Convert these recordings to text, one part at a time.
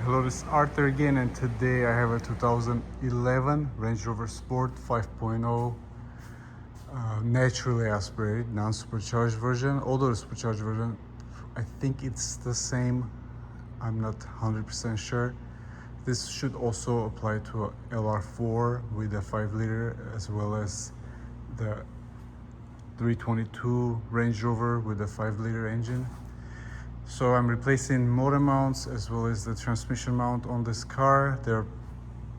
Hello, this is Arthur again, and today I have a 2011 Range Rover Sport 5.0 naturally aspirated, non-supercharged version. Although the supercharged version, I think it's the same. I'm not 100% sure. This should also apply to a LR4 with a 5-liter, as well as the 322 Range Rover with a 5-liter engine. So I'm replacing motor mounts as well as the transmission mount on this car. They're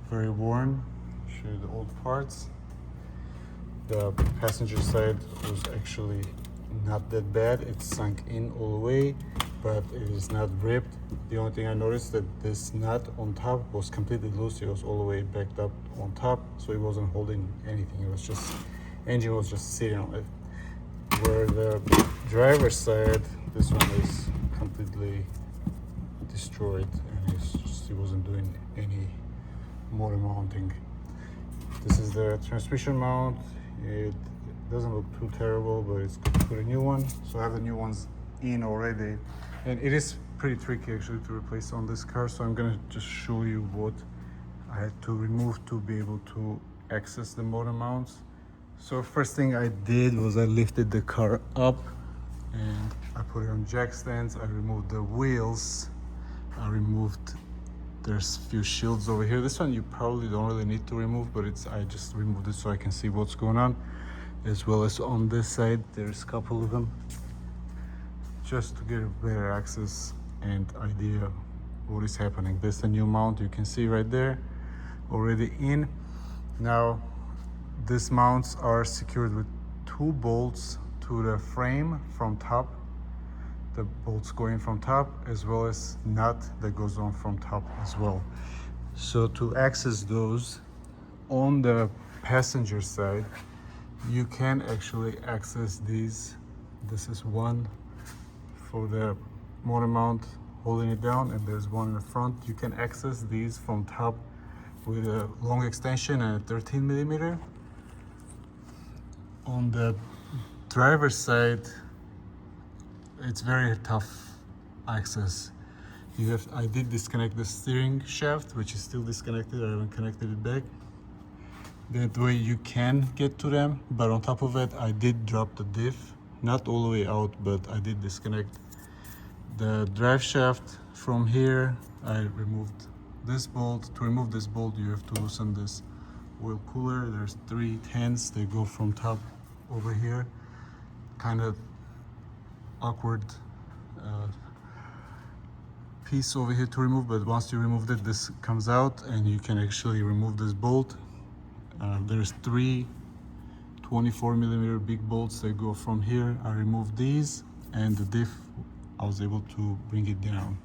very worn. Show you the old parts. The passenger side was actually not that bad. It's sunk in all the way, but it is not ripped. The only thing I noticed that this nut on top was completely loose. It was all the way backed up on top, so it wasn't holding anything. It was just, engine was just sitting on it. Where the driver's side, this one is completely destroyed, and it wasn't doing any motor mounting. This is the transmission mount. It doesn't look too terrible, but it's good to put a new one. So I have the new ones in already, and it is pretty tricky actually to replace on this car. So I'm gonna just show you what I had to remove to be able to access the motor mounts. So first thing I did was I lifted the car up and I put it on jack stands. I removed the wheels. There's a few shields over here. This one you probably don't really need to remove, but I just removed it so I can see what's going on. As well as on this side, there's a couple of them, just to get a better access and idea what is happening. This is the new mount you can see right there, already in. Now, these mounts are secured with 2 bolts to the frame from top. The bolts going from top, as well as nut that goes on from top as well. So to access those on the passenger side, you can actually access these. This is one for the motor mount holding it down, and there's one in the front. You can access these from top with a long extension and a 13mm. On the driver's side, it's very tough access. I did disconnect the steering shaft, which is still disconnected. I haven't connected it back. That way you can get to them, but on top of it, I did drop the diff, not all the way out, but I did disconnect the drive shaft from here. I removed this bolt. To remove this bolt, you have to loosen this oil cooler. There's 3 10s. They go from top over here. Kind of awkward piece over here to remove, but once you remove it, this comes out and you can actually remove this bolt. There's 3 24mm big bolts that go from here. I removed these, and the diff, I was able to bring it down.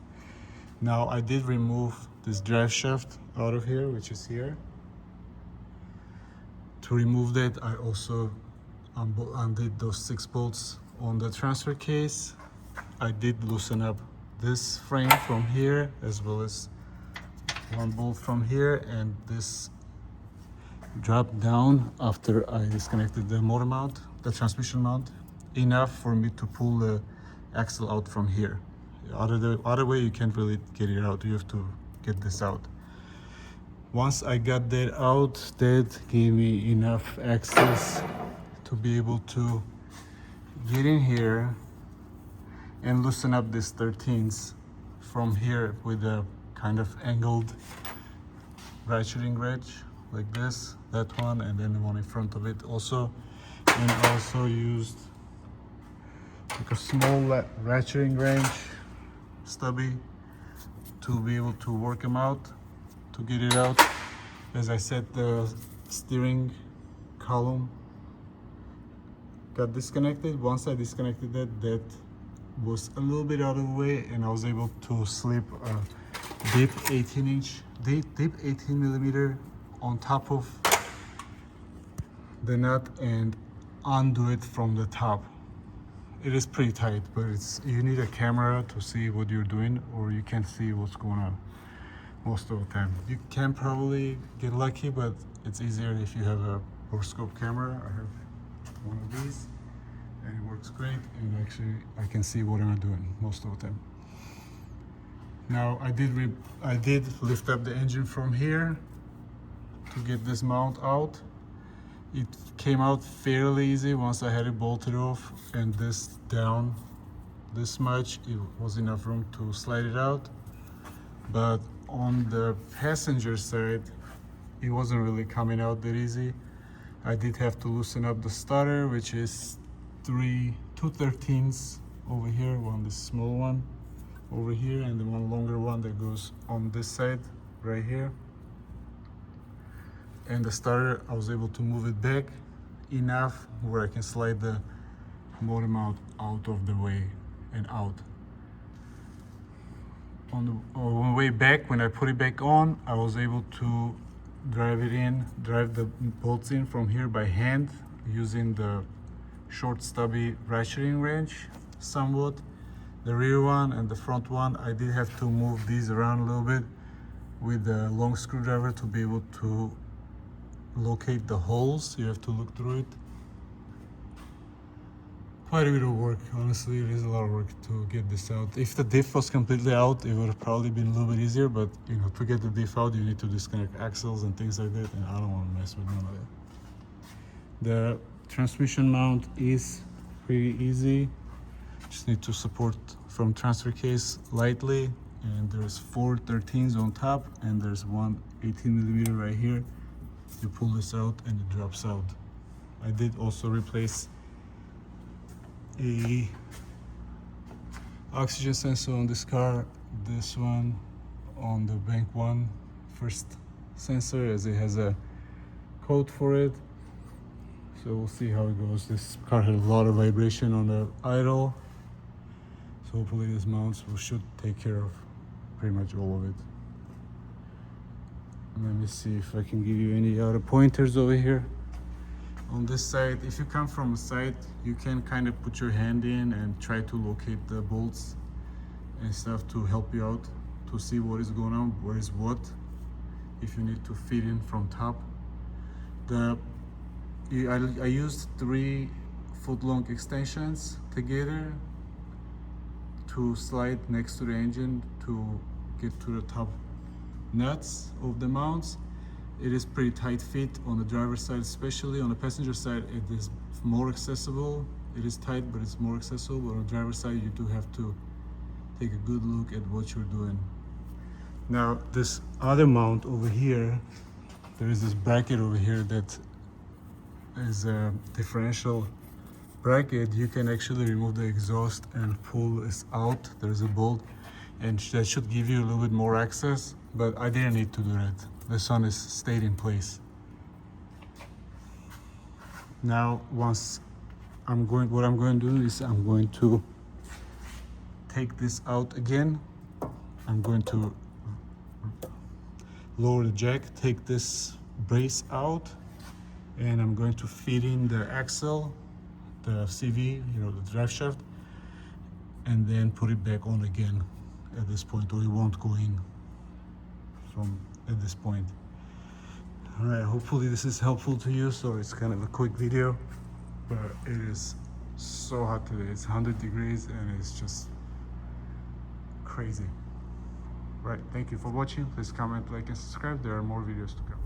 Now I did remove this drive shaft out of here, which is here. To remove that, I also undid those 6 bolts on the transfer case. I did loosen up this frame from here, as well as 1 bolt from here, and this dropped down after I disconnected the motor mount, the transmission mount, enough for me to pull the axle out from here. Other way you can't really get it out. You have to get this out. Once I got that out, that gave me enough access to be able to get in here and loosen up these 13s from here with a kind of angled ratcheting wrench, like this, that one, and then the one in front of it also. And I also used like a small ratcheting wrench, stubby, to be able to work them out, to get it out. As I said, the steering column got disconnected. Once I disconnected that was a little bit out of the way, and I was able to slip a deep 18mm on top of the nut and undo it from the top. It is pretty tight, but you need a camera to see what you're doing, or you can't see what's going on most of the time. You can probably get lucky, but it's easier if you have a borescope camera. I have one of these, and it works great, and actually I can see what I'm doing most of the time. Now I did lift up the engine from here to get this mount out. It came out fairly easy once I had it bolted off, and this down this much, it was enough room to slide it out. But on the passenger side, it wasn't really coming out that easy. I did have to loosen up the starter, which is two 13s over here, one this small one over here, and the one longer one that goes on this side right here. And the starter, I was able to move it back enough where I can slide the motor mount out of the way and out. On the way back, when I put it back on, I was able to drive the bolts in from here by hand using the short stubby ratcheting wrench somewhat. The rear one and the front one, I did have to move these around a little bit with the long screwdriver to be able to locate the holes. You have to look through it. Quite a bit of work, honestly. It is a lot of work to get this out. If the diff was completely out, it would have probably been a little bit easier, but you know, to get the diff out, you need to disconnect axles and things like that, and I don't want to mess with none of that. The transmission mount is pretty easy. Just need to support from transfer case lightly, and there's 4 13s on top, and there's one 18mm right here. You pull this out and it drops out. I did also replace a oxygen sensor on this car, this one on the bank one first sensor, as it has a code for it. So we'll see how it goes. This car had a lot of vibration on the idle, so hopefully this mounts should take care of pretty much all of it. Let me see if I can give you any other pointers over here. On this side, if you come from the side, you can kind of put your hand in and try to locate the bolts and stuff to help you out to see what is going on, where is what, if you need to feed in from top. I used 3 foot-long extensions together to slide next to the engine to get to the top nuts of the mounts. It is pretty tight fit on the driver's side, especially on the passenger side. It is more accessible. It is tight, but it's more accessible. But on the driver's side, you do have to take a good look at what you're doing. Now, this other mount over here, there is this bracket over here that is a differential bracket. You can actually remove the exhaust and pull this out. There's a bolt, and that should give you a little bit more access, but I didn't need to do that. This one is stayed in place. Now, what I'm going to do is I'm going to take this out again. I'm going to lower the jack, take this brace out, and I'm going to feed in the axle, the CV, you know, the drive shaft, and then put it back on again at this point, or it won't go in from at this point. All right, hopefully this is helpful to you. So it's kind of a quick video, but it is so hot today. It's 100 degrees and it's just crazy. Right, thank you for watching. Please comment, like, and subscribe. There are more videos to come.